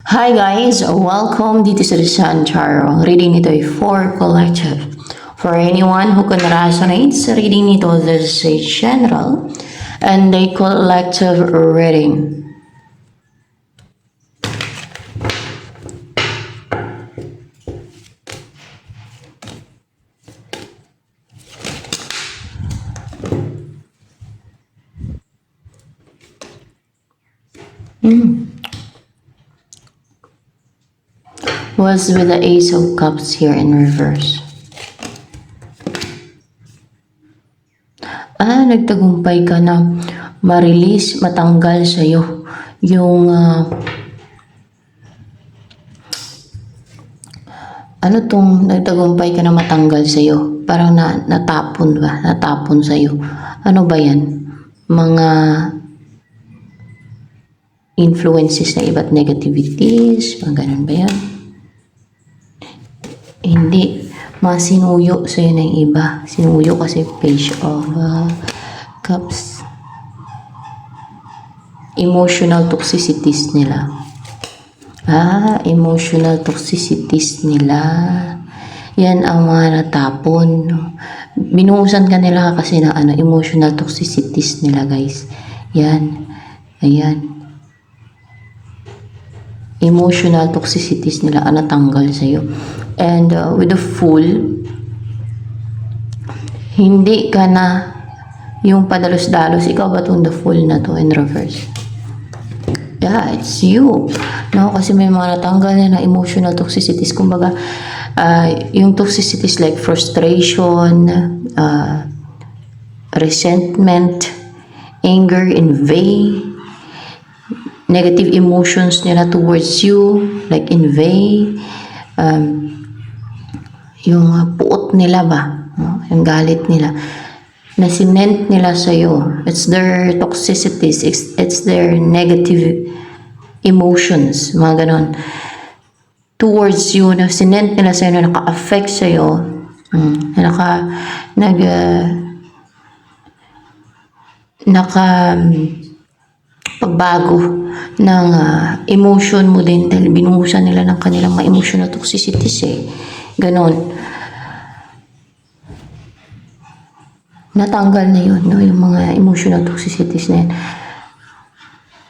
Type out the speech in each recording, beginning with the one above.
Hi guys, welcome dito sa San Charo. Ang reading nito ay for collective. For anyone who can resonate sa reading nito, this is a general and a collective reading. Was with the Ace of Cups here in reverse. Nagtagumpay ka na ma-release, matanggal sa'yo yung nagtagumpay ka na matanggal sa'yo. Parang natapon ba? Natapon sa'yo. Ano ba yan? Mga influences na iba't negativities, mga ganun ba yan? Hindi. Mga sinuyo sa'yo ng iba. Sinuyo kasi page of cups. Emotional toxicities nila. Emotional toxicities nila. Yan ang mga natapon. Binuhusan ka nila kasi na emotional toxicities nila, guys. Yan. Ayan. Emotional toxicities nila ang natanggal sa'yo. And with the Fool, hindi ka na yung padalos-dalos. Ikaw ba itong the Fool na to in reverse? Yeah, it's you. No, kasi may mga natanggal na emotional toxicities. Kumbaga, yung toxicities like frustration, resentment, anger, envy, negative emotions nila towards you, like envy, yung puot nila ba, no? Yung galit nila, na sinent nila sa'yo. It's their toxicities, it's their negative emotions, mga ganon. Towards you, na sinent nila sa'yo, na naka-affect sa'yo, pagbago ng emotion mo din dahil binuhusan nila ng kanilang mga emotional toxicities ganon. Natanggal na yun, no? Yung mga emotional toxicities na yun.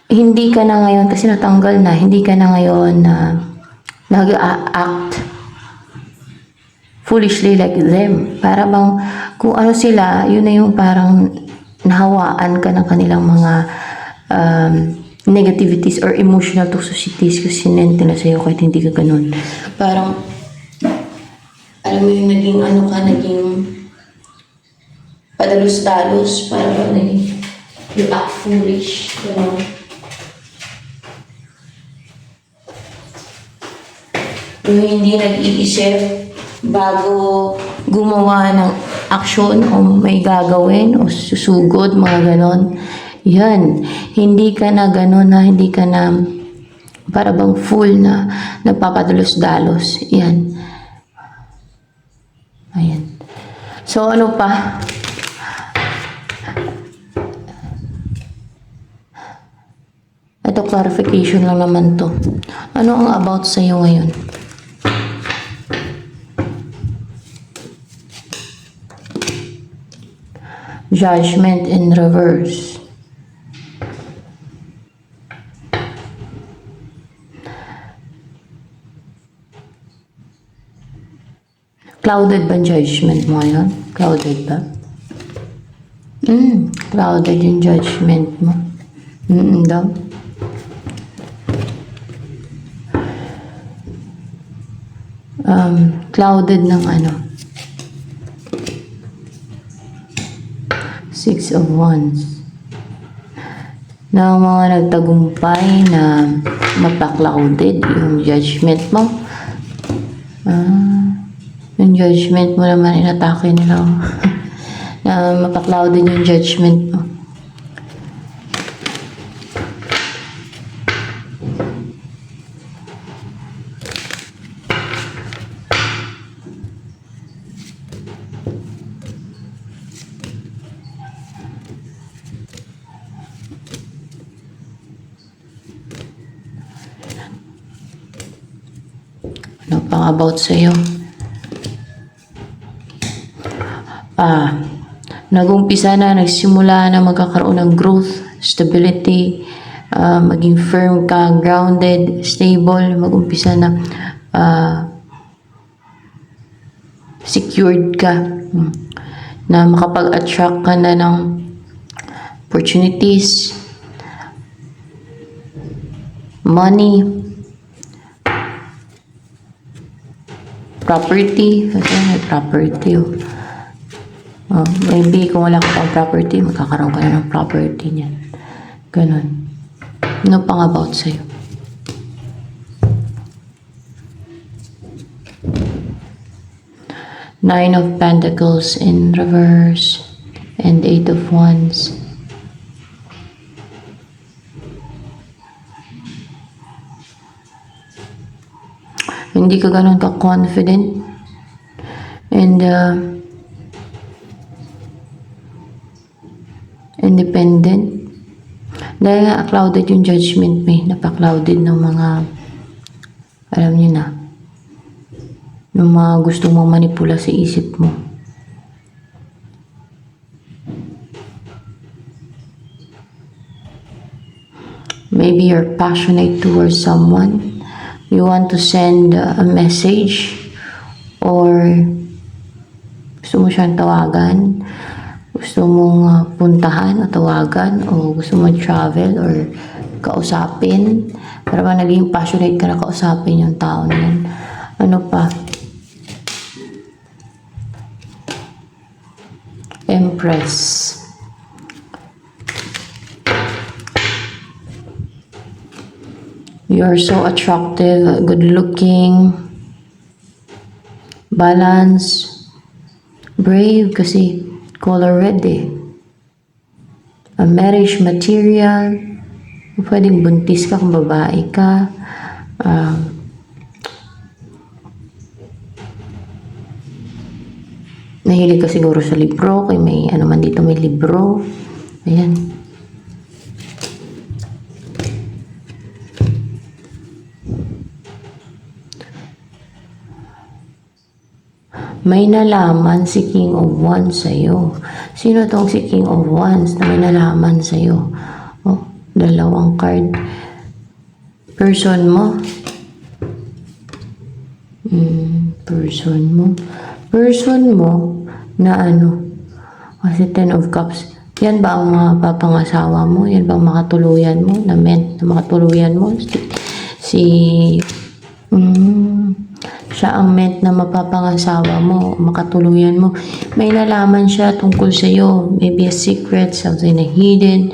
Hindi ka na ngayon, kasi natanggal na, hindi ka na ngayon nag-act foolishly like them. Para bang kung ano sila, yun na yung parang nahawaan ka ng kanilang mga negativities or emotional toxicities kasi sinente na sa'yo kahit hindi ka ganun. Parang, alam mo yung naging naging padalos-dalos, parang you act foolish, gano'n. Yung hindi nag-iisip bago gumawa ng aksyon o may gagawin o susugod, mga ganon. Yan. Hindi ka na ganon na, hindi ka na para bang full na nagpapadalos-dalos. Yan. Ayan. So, ano pa? Ito, clarification lang naman to. Ano ang about sa'yo ngayon? Judgment in reverse. Clouded ba judgment mo ngayon? Clouded ba? Clouded yung judgment mo. Daw. Clouded ng Six of Wands. Na mga nagtagumpay na mapa-clouded yung judgment mo. Yung judgment mo naman, inatake nila. Na mapa-clouded yung judgment mo. Ano pang about sa'yo? Nag-umpisa na, nagsimula na magkakaroon ng growth, stability, maging firm ka, grounded, stable, mag-umpisa na secured ka, na makapag-attract ka na ng opportunities, money, property, kasi may property. Maybe kung wala ka pang property, magkakaroon ka na ng property niyan. Ganon. Ano pang about sa'yo? Nine of Pentacles in reverse and Eight of Wands. Hindi ka ganun ka-confident and independent. Dahil nga clouded yung judgment mo, napaka-clouded ng mga, alam niyo na, ng mga gusto mong manipula sa isip mo. Maybe you're passionate towards someone. You want to send a message or gusto mo siyang tawagan, gusto mong puntahan o tawagan o gusto mo travel or kausapin. Para ba naging passionate ka na kausapin yung tao na yan. Ano pa? Empress. You're so attractive, good looking, balanced, brave kasi color red eh. A marriage material. Pwedeng buntis ka kung babae ka. Nahilig ka siguro sa libro. Kaya may ano man dito, may libro. Ayan. May nalaman si King of Wands sa'yo. Sino tong si King of Wands na may nalaman sa'yo? Oh, dalawang card. Person mo. Person mo. Person mo na ano? Kasi Ten of Cups. Yan ba ang mga papangasawa mo? Yan ba ang makatuluyan mo? Na meant na makatuluyan mo? Siya ang meant na mapapangasawa mo, makatuluyan mo. May nalaman siya tungkol sa iyo. Maybe a secret, something na hidden,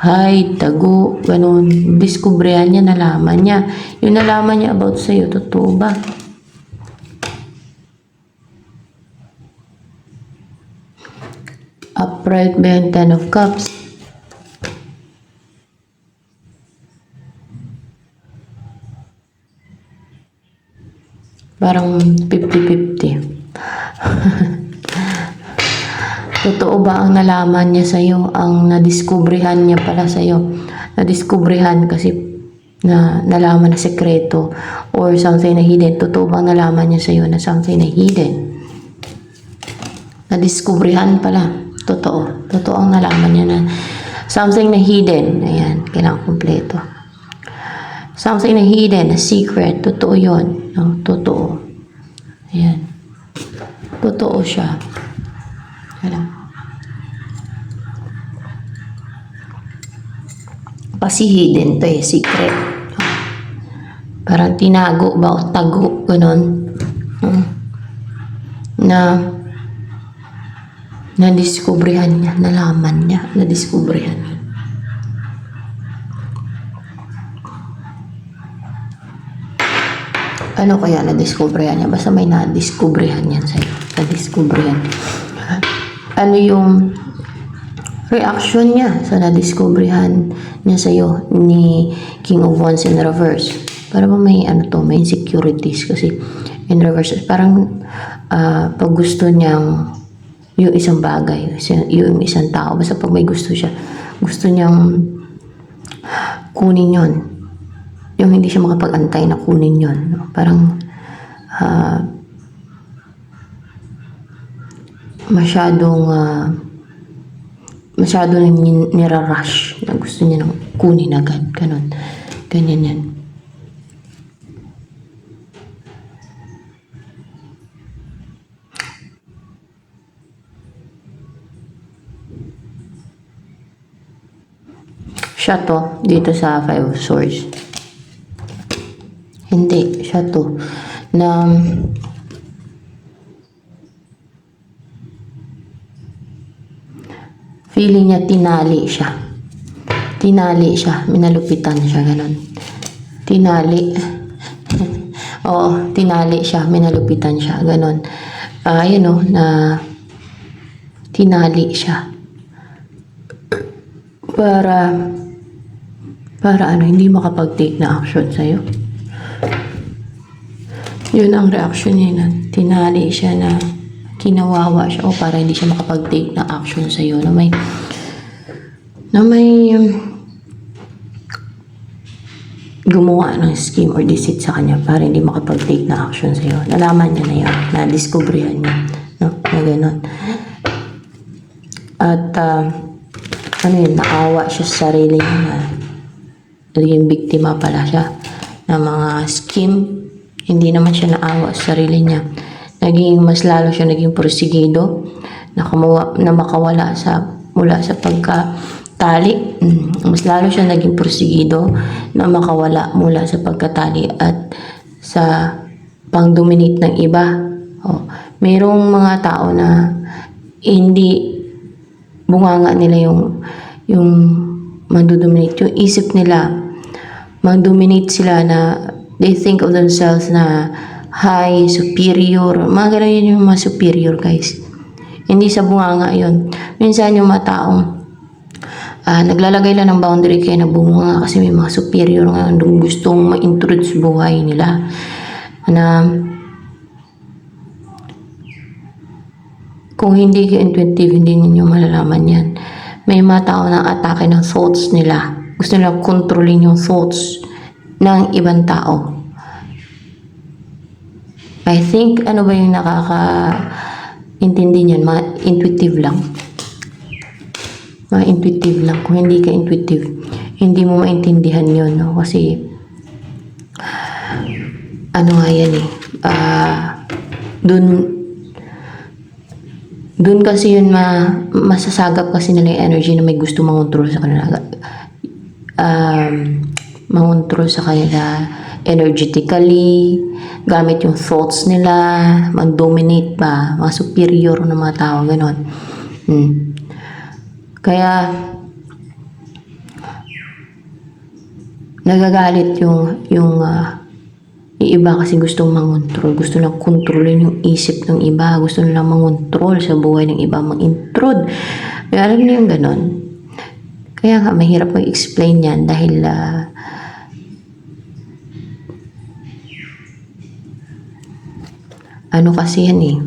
hide, tago, ganun. Diskubrehan niya, nalaman niya. Yung nalaman niya about sa iyo, totoo ba? Upright ba yung Ten of Cups? Parang 50-50. Totoo ba ang nalaman niya sa'yo? Ang nadiskubrehan niya pala sa'yo? Nadiskubrehan kasi na nalaman na sekreto or something na hidden. Totoo ba ang nalaman niya sa'yo na something na hidden? Nadiskubrehan pala. Totoo. Totoo ang nalaman niya na something na hidden. Ayan, kailangan kompleto. Something na hidden, a secret. Totoo yun. No? Totoo. Ayan. Totoo siya. Alam. Kasi hidden to eh, secret. Parang tinago ba o tago, gano'n. Nadiskubrihan niya, nalaman niya, nadiskubrihan niya. Ano kaya nadiskubrihan niya? Basta may nadiskubrihan yan sa'yo. Nadiskubrihan. Ano yung reaction niya sa nadiskubrihan niya sa'yo ni King of Wands in reverse? Para ba may ano to, may insecurities kasi in reverse. Parang pag gusto niyang yung isang bagay, yung isang tao, basta pag may gusto siya, gusto niyang kunin yon. Yung hindi siya makapag-antay na kunin yon. Parang masyado nang nirarush na gusto niya nang kunin agad. Ganyan yan. Siya to, dito sa Five of Swords. Hindi, siya to. Na feeling niya tinali siya. Minalupitan siya, ganon. Tinali. Oo, tinali siya, minalupitan siya, ganon. Yun o, na tinali siya. Para hindi makapag-take na action sa'yo. Yun ang reaction niya, na tinali siya, na kinawawa siya, o para hindi siya makapag-take na action sa'yo, na may gumawa ng scheme or deceit sa kanya para hindi makapag-take na action sa'yo. Nalaman niya na yun, na-discoveryhan niya, no? Na gano'n. At naawa siya sa sarili niya, na naging biktima pala siya ng mga scheme. Hindi naman siya naawa sa sarili niya. Mas lalo siya naging porsigido na makawala mula sa pagkatali. Mas lalo siya naging porsigido na makawala mula sa pagkatali at sa pang-dominate ng iba. Mayroong mga tao na hindi bunganga nila yung mandodominate. Yung isip nila, mag-dominate sila, na they think of themselves na high, superior. Mga ganun yun, yung mga superior, guys. Hindi sa bunganga yun. Minsan yung mga taong naglalagay lang ng boundary kaya nabunga kasi may mga superior nga gustong ma-intrude sa buhay nila. Na kung hindi kayo intuitive, hindi ninyo malalaman yan. May mga tao na atake ng thoughts nila. Gusto nilang kontrolin yung thoughts ng ibang tao. I think, ano ba yung nakaka-intindi niyan? Mga intuitive lang. Kung hindi ka intuitive, hindi mo maintindihan yun, no? Kasi, ano nga yan eh, dun kasi yun masasagap kasi nila yung energy na may gusto mangontrol sa kanila. Mangontrol sa kanila energetically, gamit yung thoughts nila, mag-dominate ba, mga superior na mga tao, gano'n. Kaya, nagagalit yung iba kasi gustong mangontrol. Gusto na kontrolin yung isip ng iba. Gusto nila mangontrol sa buhay ng iba, mang-intrude. Kaya alam niyo yung ganon. Kaya nga, mahirap mag-explain yan dahil ano kasi yan eh.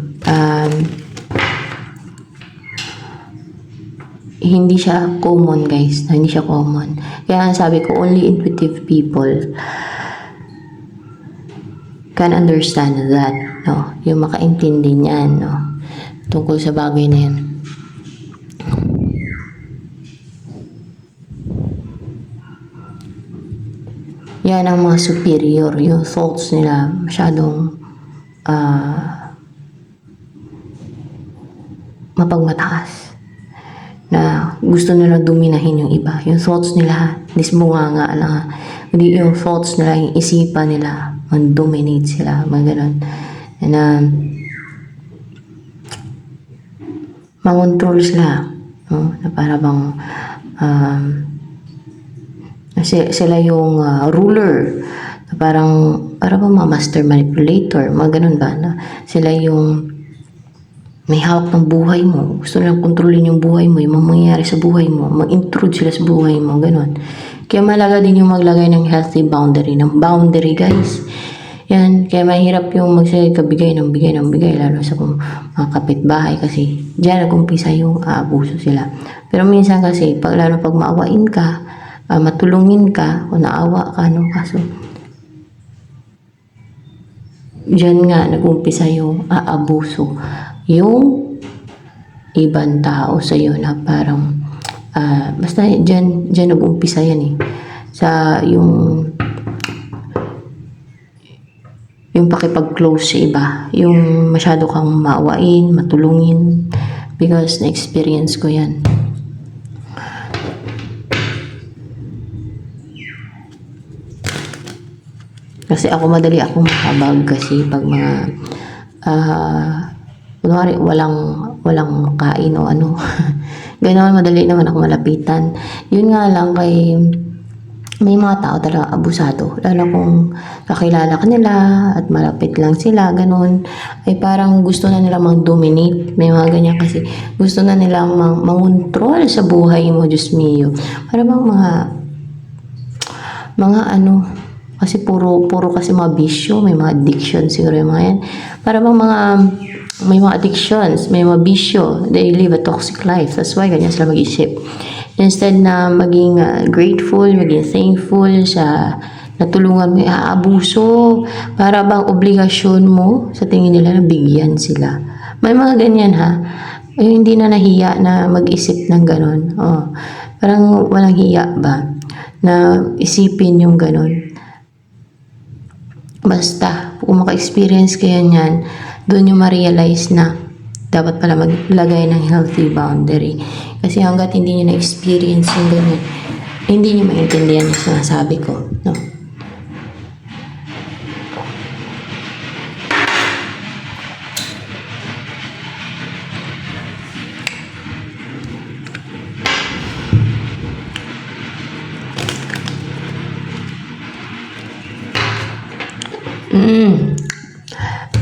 Hindi siya common, guys. Hindi siya common. Kaya sabi ko, only intuitive people can understand that, no? Yung makaintindi niyan, no? Tungkol sa bagay na yan. Yan ang mga superior, yung thoughts nila masyadong mapagmataas. Na gusto nila dominahin yung iba. Yung thoughts nila, disbunganga lang. Hindi yung thoughts nila, yung isipan nila, man-dominate sila, mga ganun. Na mangontrol sila, no? Na para bang sila yung ruler, na para bang mga master manipulator, mga ganun ba, na sila yung may hawak ng buhay mo. Gusto nilang kontrolin yung buhay mo, yung mangyayari sa buhay mo, mag-intrude sila sa buhay mo, ganun. Kaya malaga din yung maglagay ng healthy boundary, guys. Yan, kaya mahirap yung bigay ng bigay, lalo sa mga kapitbahay, kasi diyan nag-umpisa yung aabuso sila. Pero minsan kasi, lalo pag maawain ka, matulungin ka, o naawa ka, no, kaso Diyan nga nag-umpisa yung aabuso. Yung ibang tao sa'yo na parang, basta diyan nag-umpisa yan eh. Sa yung pakipag-close sa iba, yung masyado kang maawain, matulungin, because na-experience ko yan. Kasi ako madali akong makabag kasi pag mga kunwari walang kain o ano ganoon, madali naman ako malapitan. Yun nga lang kay may mga tao talaga abusado, lalo kung kakilala ka nila at malapit lang sila, ganun, ay parang gusto na nila mang-dominate. May mga ganyan kasi gusto na nila mangontrol sa buhay mo, Diyos mio. Para bang mga ano, kasi puro kasi mga bisyo, may mga addiction siguro yung mga yan. Para bang may mga addictions, may mga bisyo, they live a toxic life. That's why ganyan sila mag-isip. Instead na maging grateful, maging thankful sa natulungan mo, aabuso. Para bang obligasyon mo sa tingin nila na bigyan sila. May mga ganyan ha. Ay, hindi na nahiya na mag-isip ng ganon. Oh, parang walang hiya ba na isipin yung ganon. Basta, kung maka-experience kayo niyan, doon yung ma-realize na dapat pala maglagay ng healthy boundary. Kasi hanggat hindi nyo na-experience yung ganyan, hindi nyo maintindihan yung sinasabi ko. No?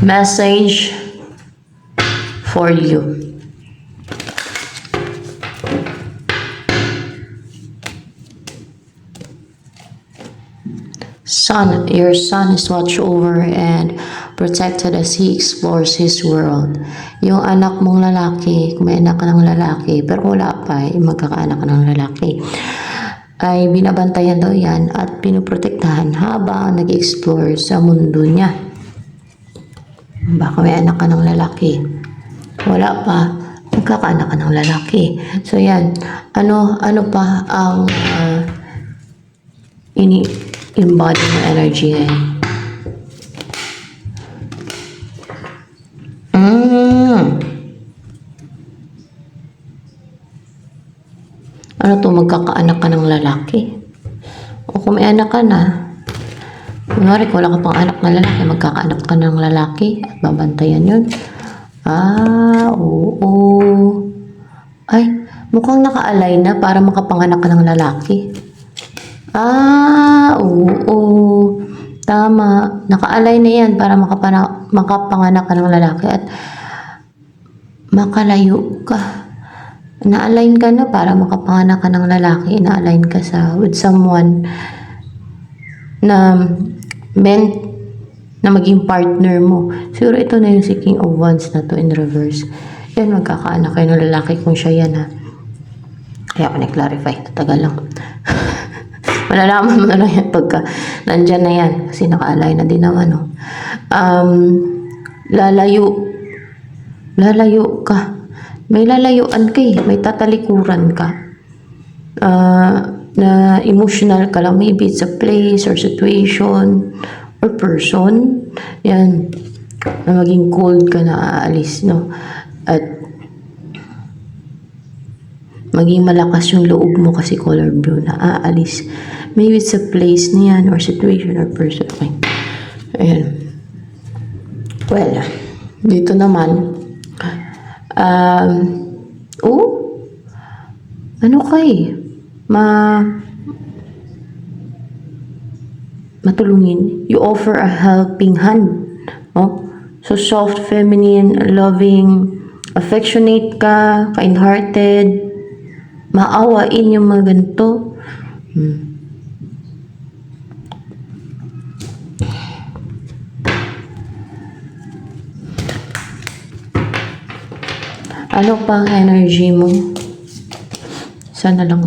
Message for you. Son, your son is watched over and protected as he explores his world. Yung anak mong lalaki, kung may anak ka ng lalaki, pero wala pa, magkakaanak ka ng lalaki, ay binabantayan daw yan at pinuprotektahan habang nag-explore sa mundo niya. Baka may anak ka ng lalaki, wala pa, magkakaanak ka ng lalaki. So yan, ano pa ang embody mo energy ngayon? Ano to, magkakaanak ka ng lalaki? O kung may anak ka na, kunwari kung wala ka pang anak na lalaki, magkakaanak ka ng lalaki at babantayan yun. Oo. Ay, mukhang naka-align na para makapanganak ka ng lalaki. Oo. Tama. Naka-align na yan para makapanganak ka ng lalaki at makalayo ka. Na-align ka na para makapanganak ka ng lalaki. Na-align ka with someone na meant na maging partner mo. Siguro ito na yung si King of Wands na to in reverse. Yan, magkakaanak kayo ng lalaki kung siya yan ha. Kaya ako na-clarify. Tatagal lang. Malalaman mo na lang yan pagka nandyan na yan. Kasi naka-align na din naman. No? Lalayo ka. May lalayuan ka eh. May tatalikuran ka. Na emotional ka lang. Maybe it's a place or situation or person. Yan. Na maging cold ka na aalis. No? At maging malakas yung loob mo kasi color blue na aalis. Maybe it's a place na yan or situation or person. Okay. Ayan. Well, dito naman, ano kay matulungin. You offer a helping hand. Oh? So, soft, feminine, loving, affectionate ka, kind-hearted, maawain yung mga ganito. Ano pa ang energy mo? Sana lang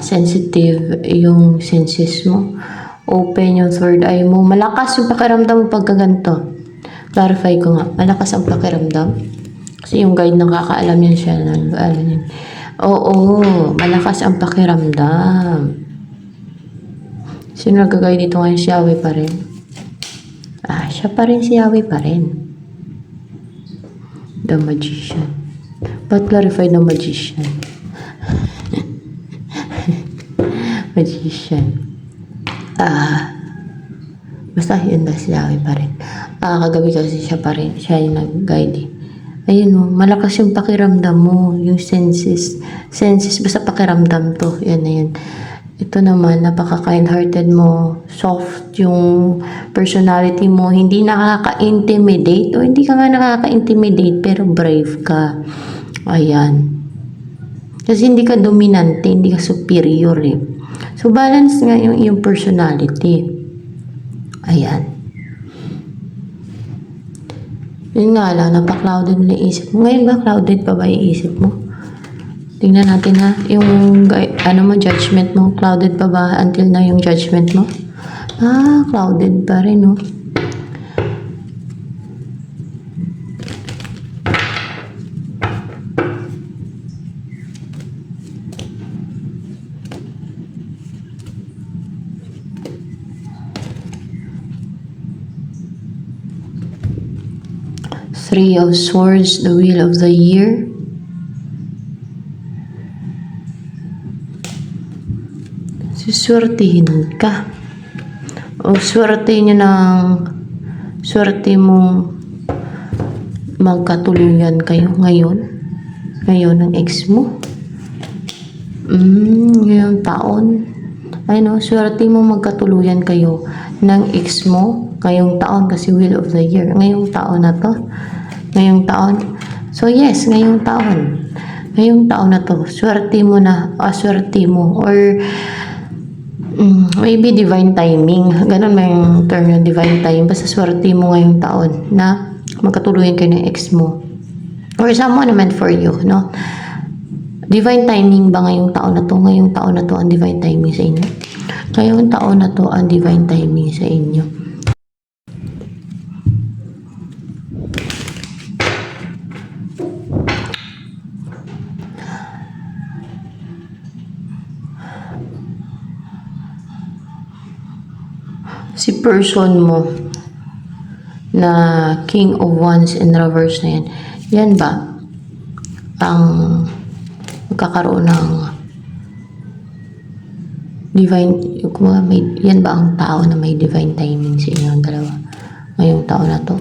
sensitive yung senses mo. Open yung third eye mo. Malakas yung pakiramdam mo pagka ganito. Clarify ko nga. Malakas ang pakiramdam. Kasi yung guide nakakaalam yan siya. Alam yan. Oo, malakas ang pakiramdam. Sino nag-guide dito ngayon? Si Yahweh pa rin. Siya pa rin, si Yahweh pa rin. The Magician. But clarify the Magician. Magician. Basta yun na si Yahweh pa rin. Kagabi kasi siya pa rin. Siya yung nag-guide eh. Ayun o, malakas yung pakiramdam mo. Yung senses. Senses, basta pakiramdam to. Yan na yun. Ito naman, napaka-kind-hearted mo. Soft yung personality mo. Hindi nakaka-intimidate. O hindi ka nga nakaka-intimidate, pero brave ka. Ayan. Kasi hindi ka dominante, hindi ka superior eh. So, balance nga yung iyong personality. Ayan. Yun nga lang, napaka-clouded na isip mo. Ngayon ba, clouded pa ba yung isip mo? Tingnan natin ha. Yung, judgment mo. Clouded pa ba until na yung judgment mo? Clouded pa rin, no? Three of Swords, the Wheel of the Year. Suswertihin ka. O swerte nyo ng swerte mong magkatuluyan kayo ngayon. Ngayon ang ex mo. Ngayong taon. Swerte mo magkatuluyan kayo ng ex mo ngayong taon kasi Wheel of the Year. Ngayong taon na to. Ngayong taon. So yes, ngayong taon. Ngayong taon na to. Swerte mo na. Swerte mo. Or maybe divine timing. Ganun may yung term yung divine timing. Basta swerte mo ngayong taon na magkatuluyan kayo ng ex mo. Or someone meant for you, no? Divine timing ba ngayong taon na to? Ngayong taon na to ang divine timing sa inyo? Ngayong taon na to ang divine timing sa inyo. Si person mo na King of Wands in reverse na yan, yan ba ang magkakaroon ng divine, yan ba ang tao na may divine timing sa inyo ang dalawa ngayong taon na to?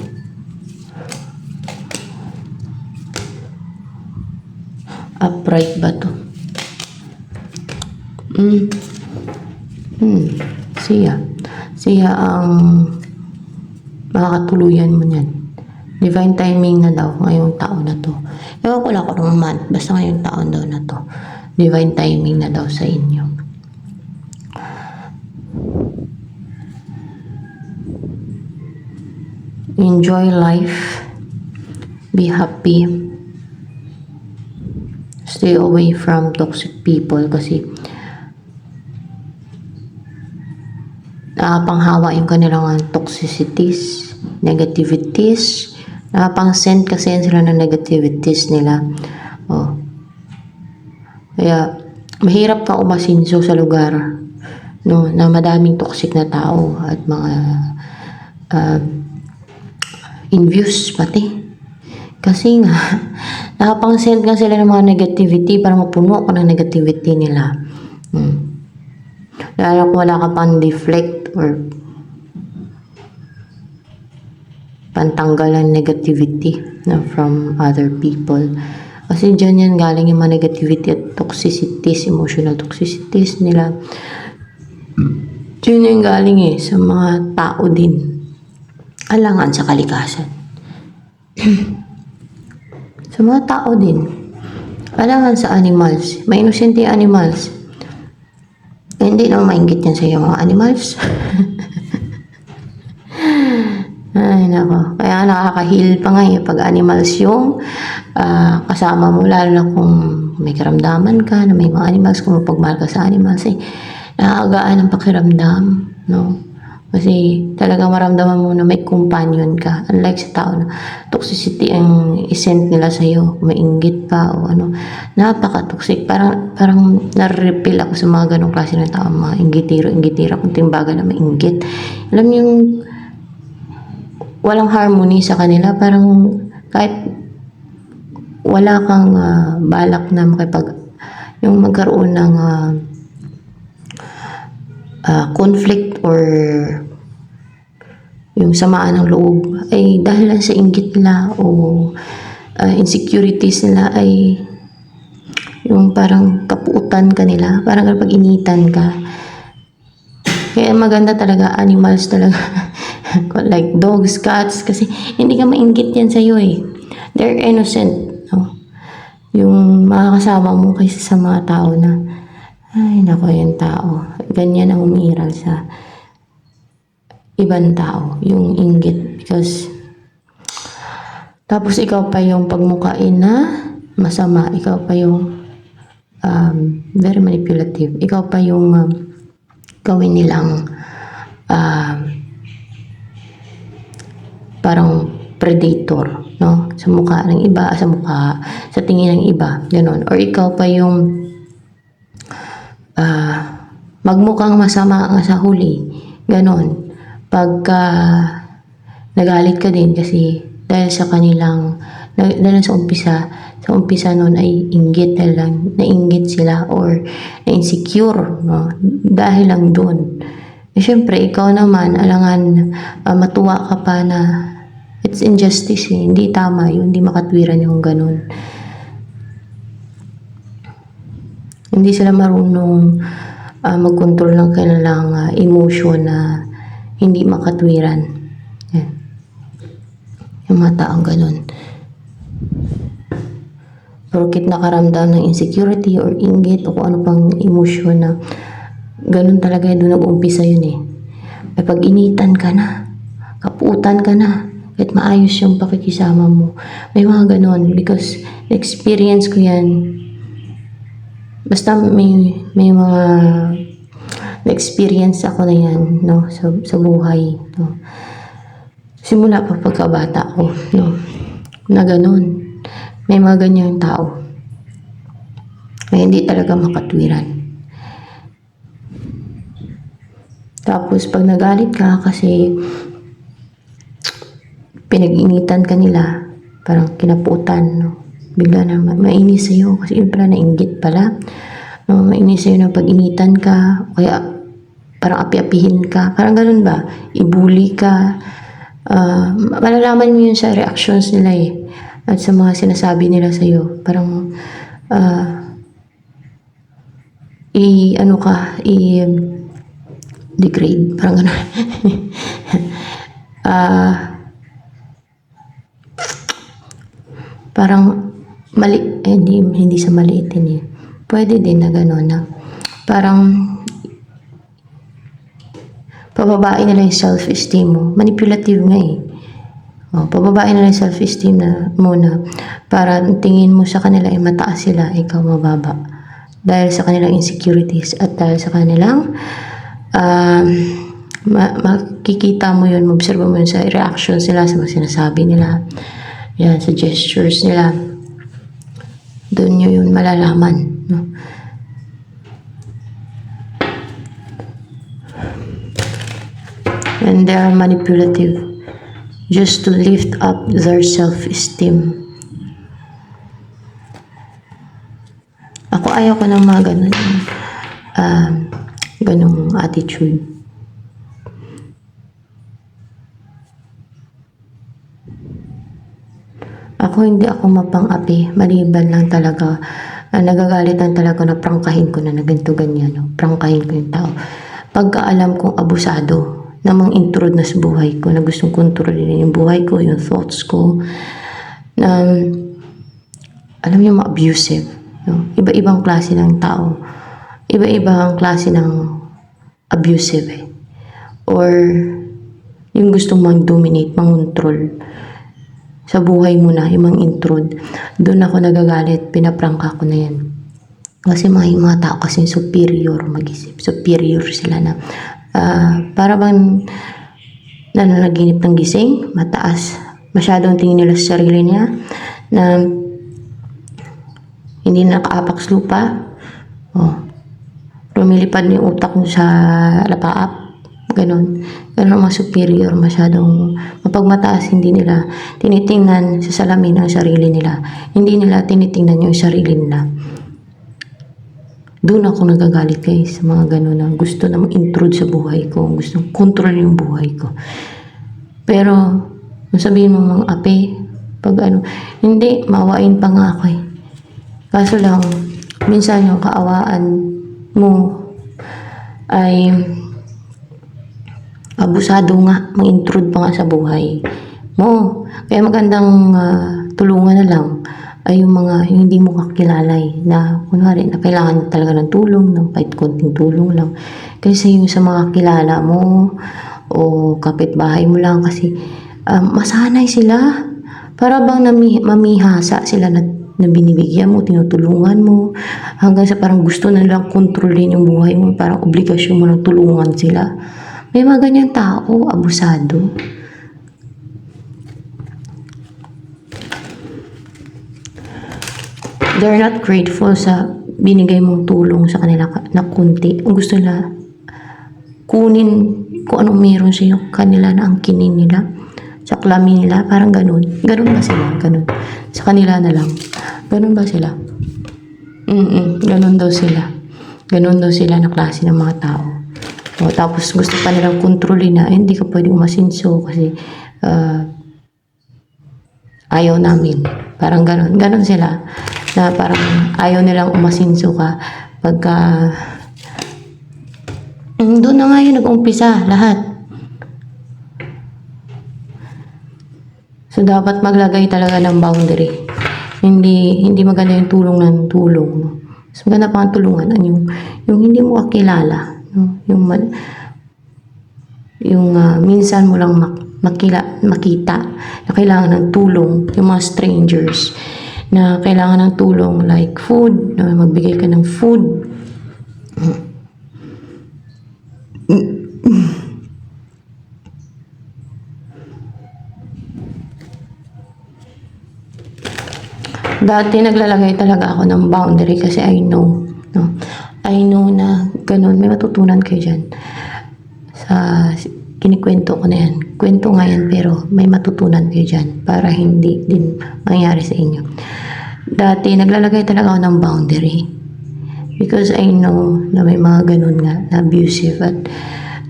Upright ba to? Siya ang makakatuluyan mo niyan. Divine timing na daw ngayong taon na to. Ewan ko lang kung anong month. Basta ngayong taon daw na to. Divine timing na daw sa inyo. Enjoy life. Be happy. Stay away from toxic people kasi nakapanghawa yung kanilang toxicities, negativities. Nakapang-send kasi sila ng negativities nila. Kaya, mahirap ka umasinso sa lugar no, na madaming toxic na tao at mga envious pati. Kasi nga, nakapang-send ka sila ng mga negativity para mapuno ka ng negativity nila. Lalo kung wala ka pang deflect or pantanggalan negativity from other people. Kasi dyan yan galing yung mga negativity at toxicities, emotional toxicities nila. Dyan yan galing sa mga tao din. Alangan sa kalikasan. Sa mga tao din. Alangan sa animals. May inosente animals. Hindi naman maingit yan sa iyo mga animals. Ay, nako. Kaya nakaka-heal pa nga pag animals yung kasama mo. Lalo na kung may karamdaman ka na may mga animals, kung mapagmahal ka sa animals. naagaan ang pakiramdam, no? Kasi talaga maramdaman mo na may companion ka. Unlike sa tao na toxicity ang isent nila sa'yo. Mainggit pa o ano. Napaka-toxic. Parang nare-repel ako sa mga ganong klase ng tao. Mga inggitiro, kunting bagay na mainggit. Alam mo yung walang harmony sa kanila. Parang kahit wala kang balak na yung magkaroon ng conflict or yung samaan ng loob ay dahil lang sa inggit nila o insecurities nila ay yung parang kapuutan ka nila, parang kapag initan ka. Kaya maganda talaga animals talaga like dogs, cats, kasi hindi ka mainggit yan sa'yo eh. They're innocent, no? Yung makakasama mo kaysa sa mga tao na ay, nako, yung tao. Ganyan ang umiiral sa ibang tao. Yung inggit. Because, tapos ikaw pa yung pagmukain na masama. Ikaw pa yung very manipulative. Ikaw pa yung gawin nilang parang predator, no? Sa mukha ng iba, sa tingin ng iba. Ganon. Or ikaw pa yung magmukhang masama nga sa huli. Ganon. Pagka nagalit ka din kasi dahil sa kanilang, dahil sa umpisa nun ay inggit, dahil lang nainggit sila or na-insecure, no? Dahil lang dun. Syempre, ikaw naman, alangan matuwa ka pa na it's injustice eh. Hindi tama yun, hindi makatwiran yung ganun. Hindi sila marunong mag-control ng kanilang emotion na hindi makatwiran. Yan. Yung mga taong ganun. Porkit nakaramdam ng insecurity or inggit o kung ano pang emotion na ganun talaga, doon nag-umpisa yun eh. Ay pag initan ka na, kapuutan ka na, kahit maayos yung pakikisama mo. May mga ganun because experience ko yan. Basta may mga na-experience ako na yan, no, sa buhay, no. Simula pa pagkabata ko, no, na ganun. May mga ganyang tao na hindi talaga makatwiran. Tapos pag nagalit ka kasi pinag-initan ka nila, parang kinaputan, no, bigla na mainis sa'yo kasi yun pala nainggit pala, no, mainis sa'yo na pag-initan ka, kaya parang api-apihin ka, parang ganun ba, ibuli ka. Malalaman mo yun sa reactions nila eh, at sa mga sinasabi nila sa'yo, parang degrade, parang gano'n. Parang hindi sa maliitin eh. Pwede din na gano'n na parang pababain nila yung self-esteem mo. Manipulative nga eh. Pababain nila yung self-esteem mo na para tingin mo sa kanila ay mataas sila, ikaw mababa. Dahil sa kanilang insecurities at dahil sa kanilang makikita mo yun, mobserba mo yun sa reactions nila, sa mga sinasabi nila, yan, sa gestures nila. Doon nyo yun malalaman, no? And they are manipulative just to lift up their self-esteem. Ako ayaw ko ng mga ganung attitude. Hindi ako mapang-api, maliban lang talaga, nagagalit lang talaga na prangkahin ko na ganito ganyan, no? Prangkahin ko yung tao. Pagka alam kong abusado, namang intrude na sa buhay ko, na gustong kontrolin yung buhay ko, yung thoughts ko, na alam niyo, ma-abusive, no? Iba-ibang klase ng tao, iba-ibang klase ng abusive eh. Or yung gustong mag-dominate, mang-control sa buhay mo na, yung mang-intrude. Doon ako nagagalit, pinaprangka ko na yan. Kasi mga tao kasi superior mag-isip. Superior sila na para bang nananaginip ng gising, mataas. Masyadong tingin nila sa sarili niya na hindi nakaapak sa lupa. Lumilipad na yung utak mo sa lapaap. Ganon. Ganon ang mga superior. Masyadong mapagmataas, hindi nila tinitingnan sa salamin ang sarili nila. Hindi nila tinitingnan yung sarili nila. Doon ako nagagalit guys sa mga gano'n na gusto na mag-intrude sa buhay ko. Gusto control yung buhay ko. Pero, sabihin mo mga ape, pag hindi, maawain pa nga ako eh. Kaso lang, minsan yung kaawaan mo ay abusado nga, mag-intrude pa nga sa buhay mo. Kaya magandang tulungan na lang ay yung mga yung hindi mo kakilalay na kunwari na kailangan talaga ng tulong, ng kahit konting tulong lang. Kasi yung sa mga kilala mo o kapitbahay mo lang kasi masanay sila. Para bang mamihasa sila na binibigyan mo, tinutulungan mo, hanggang sa parang gusto na nilang kontrolin yung buhay mo, parang obligasyon mo ng tulungan sila. May mga ganyan tao, abusado. They're not grateful sa binigay mong tulong sa kanila na kunti. Ang gusto nila, kunin kung anong meron sa kanila na angkinin nila, saklamin nila, parang ganun. Ganun ba sila? Ganun. Sa kanila na lang. Ganun ba sila? Ganun daw sila. Ganun daw sila na klase ng mga tao. Tapos gusto pa nilang kontrolin na hindi ka pwede umasinso kasi ayaw namin. Parang ganun. Ganun sila. Na parang ayaw nilang umasinso ka pagka doon na nga yun nag-umpisa lahat. So dapat maglagay talaga ng boundary. Hindi maganda yung tulong ng tulong. No? Mas maganda pa ang tulungan yung hindi mo kakilala. No? Yung minsan mo lang makita na kailangan ng tulong, yung mga strangers na kailangan ng tulong like food, na magbigay ka ng food. Dati naglalagay talaga ako ng boundary kasi I know, no? I know na ganun, may matutunan kayo dyan. Sa kinikwento ko na yan. Kwento nga yan pero may matutunan kayo dyan para hindi din mangyari sa inyo. Dati naglalagay talaga ako ng boundary because I know na may mga ganun nga na abusive at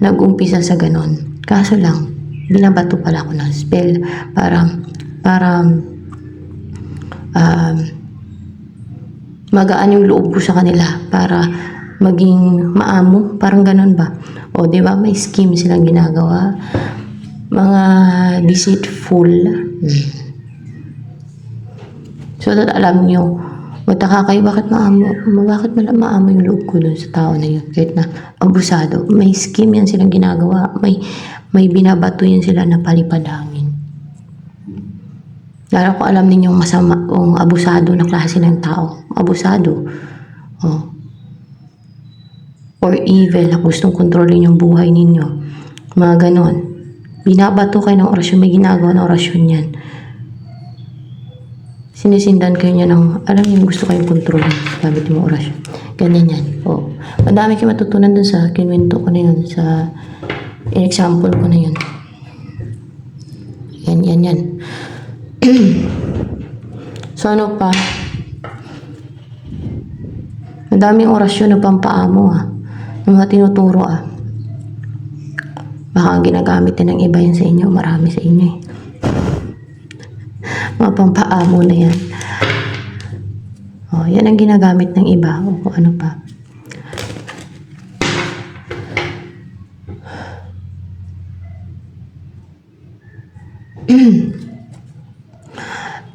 nag-umpisa sa ganun. Kaso lang, binabato pala ako ng spell para magaan yung loob ko sa kanila para maging maamo, parang ganun ba? O di ba may scheme silang ginagawa, mga deceitful. So that alam nyo, magtaka kayo bakit maamo yung loob ko dun sa tao na yun kahit na abusado. May scheme yan silang ginagawa, may binabato yan sila na palipadangin. Lalo kung alam ninyong masama o abusado na klase ng tao. Abusado. Or evil na gustong kontrolin yung buhay ninyo. Mga ganon. Binabato kayo ng orasyon. May ginagawa ng orasyon yan. Sinisindan kayo niya ng, alam niyo gusto kayong kontrolin. Gamit yung orasyon. Ganyan yan. Madami kayo matutunan dun sa kinwento ko na yun. Sa example ko na yun. Yan. So ano pa? Madaming orasyon na pampaamo ng mga tinuturo Baka ginagamit din ng iba yan sa inyo. Marami sa inyo mga pampaamo na yan. Yan ang ginagamit ng iba o kung ano pa.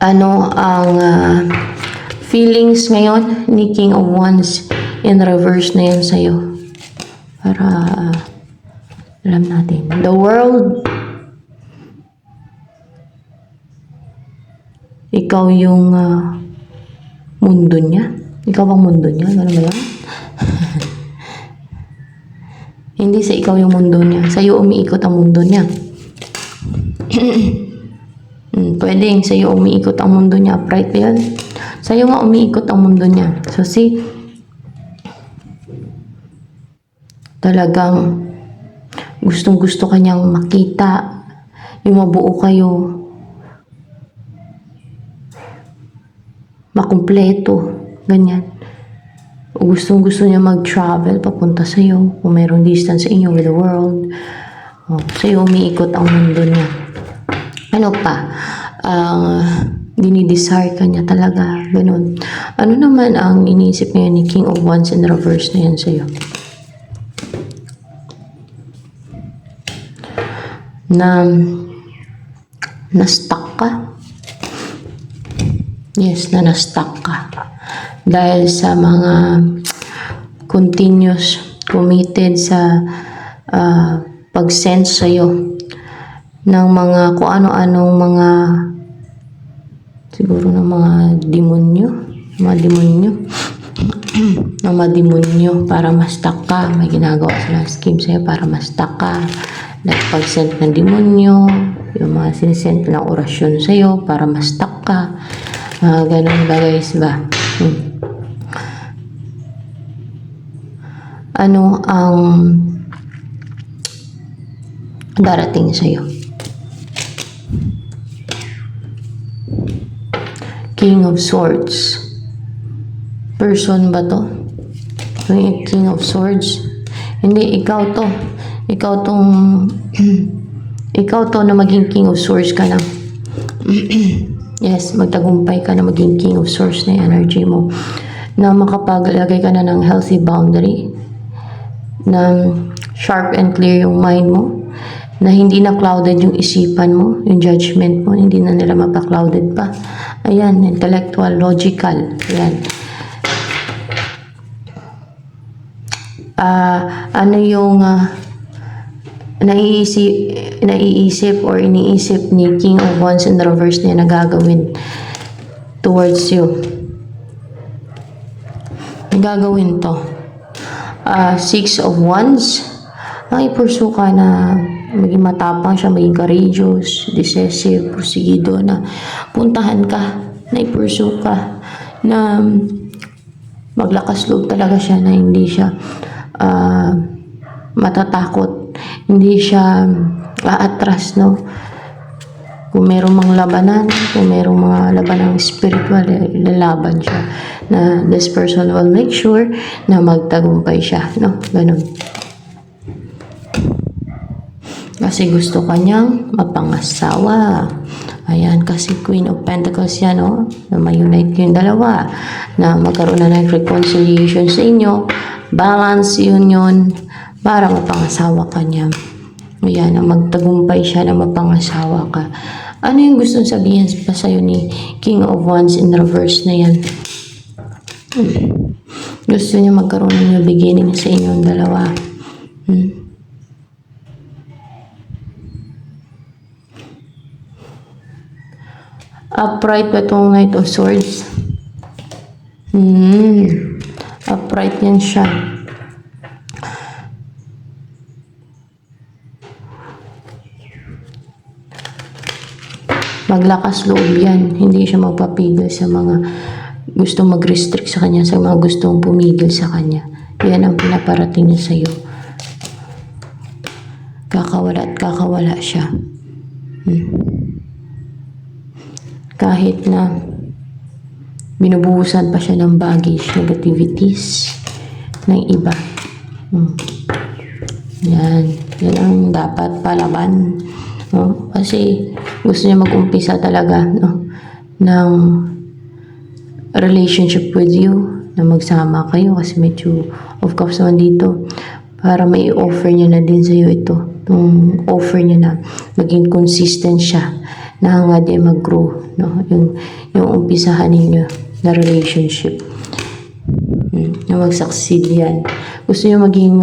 Ano ang feelings ngayon ni King of Wands in reverse na yan sa'yo? Para alam natin. The world, ikaw yung mundo niya. Ikaw ang mundo niya, gano'n ba yan? Hindi sa ikaw yung mundo niya, sa'yo umiikot ang mundo niya. Pwedeng sa'yo umiikot ang mundo niya, upright ba yan? Sa'yo nga umiikot ang mundo niya. So see, talagang gustong gusto kanyang makita, yung mabuo kayo, makumpleto, ganyan. O gustong gusto niya mag-travel papunta sa'yo, kung mayroong distance sa inyo with the world, sa'yo umiikot ang mundo niya. Ano pa? Dinidesire ka niya talaga, ganun. Ano naman ang iniisip ngayon ni King of Wands in reverse na yan sa'yo? Na-stuck ka? Yes, na-stuck ka. Dahil sa mga continuous committed sa pag-sense sa'yo ng mga kung ano-anong mga siguro ng mga demonyo ng mga demonyo para ma-stuck ka. May ginagawa silang scheme sa'yo para ma-stuck ka. Like pag-send ng demonyo, yung mga sinisend ng orasyon sa'yo para ma-stuck ka. Ganun ba guys ba? Ano ang darating sa'yo? King of Swords. Person ba to? Yung King of Swords? Hindi, ikaw to. Ikaw to na maging King of Swords ka na. Yes, magtagumpay ka na maging King of Swords na yung energy mo. Na makapaglagay ka na ng healthy boundary. Na sharp and clear yung mind mo. Na hindi na clouded yung isipan mo, yung judgment mo, hindi na nila mapa-clouded pa. Ayan, intellectual, logical. Ayan. Ano yung naiisip or iniisip ni King of Wands in reverse niya na gagawin towards you? Gagawin to. Six of Wands. Nakipursu ka na maging matapang siya, maging courageous, decisive, porsigido na puntahan ka, naipursu ka, na maglakas loob talaga siya na hindi siya matatakot, hindi siya aatras, no? Kung merong mga labanan, kung merong mga labanang spiritual, lalaban siya na this person will make sure na magtagumpay siya, no? Ganun. Kasi gusto kanyang mapangasawa. Ayan, kasi Queen of Pentacles yan, no? Na ma-unite yung dalawa. Na magkaroon na ng reconciliation sa inyo. Balance union para mapangasawa ka niya. Ayan, na magtagumpay siya na mapangasawa ka. Ano yung gustong sabihin pa sa'yo ni King of Wands in reverse na yan? Gusto niya magkaroon ng beginning sa inyong dalawa. Upright ba itong Knight of Swords? Upright yan siya. Maglakas loob yan. Hindi siya magpapigil sa mga gustong mag-restrict sa kanya, sa mga gustong pumigil sa kanya. Yan ang pinaparating niya sa'yo. Kakawala at kakawala siya. Kahit na binubuhusan pa siya ng baggage, negativities ng iba. Yan. Yan ang dapat palaban. No? Kasi gusto niya mag-umpisa talaga, no? ng relationship with you, na magsama kayo kasi may two of cups naman dito para may offer niya na din sa'yo ito. Itong offer niya na maging consistent siya na hangad ay mag-grow, no? Yung umpisahan ninyo na relationship, na mag-succeed yan. Gusto niyo maging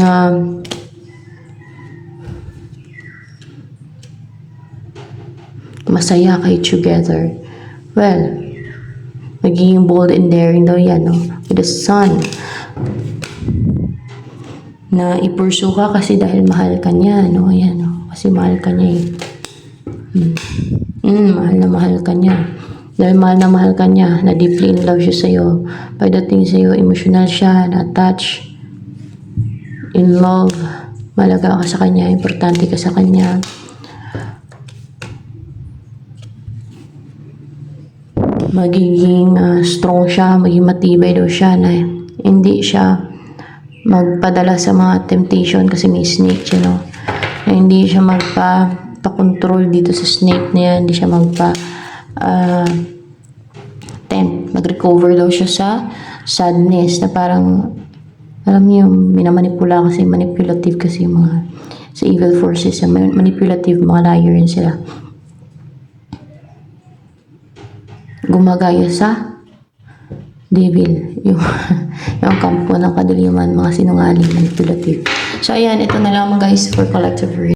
masaya kayo together. Well, Magiging bold and daring daw yan, no? With the sun. Na ipursu ka kasi dahil mahal ka niya, no? Ayan, no? Kasi mahal ka niya eh. Mahal na mahal ka niya. Dahil mahal na mahal ka niya, na deeply in love siya sa'yo. Pagdating sa'yo, emotional siya, na-attach, in love, malaga ka sa kanya, importante ka sa kanya. Magiging strong siya, magiging matibay daw siya na hindi siya magpadala sa mga temptation kasi may snake siya, no? Na hindi siya magpa-control dito sa snake na yan, hindi siya tempt. Mag-recover daw siya sa sadness na parang, alam niyo, minamanipula kasi, manipulative kasi mga sa evil forces, manipulative, mga liar rin sila. Gumagaya sa devil, yung kampo ng kadiliman, mga sinungaling, manipulative. So, ayan, ito na lang guys for collective reading.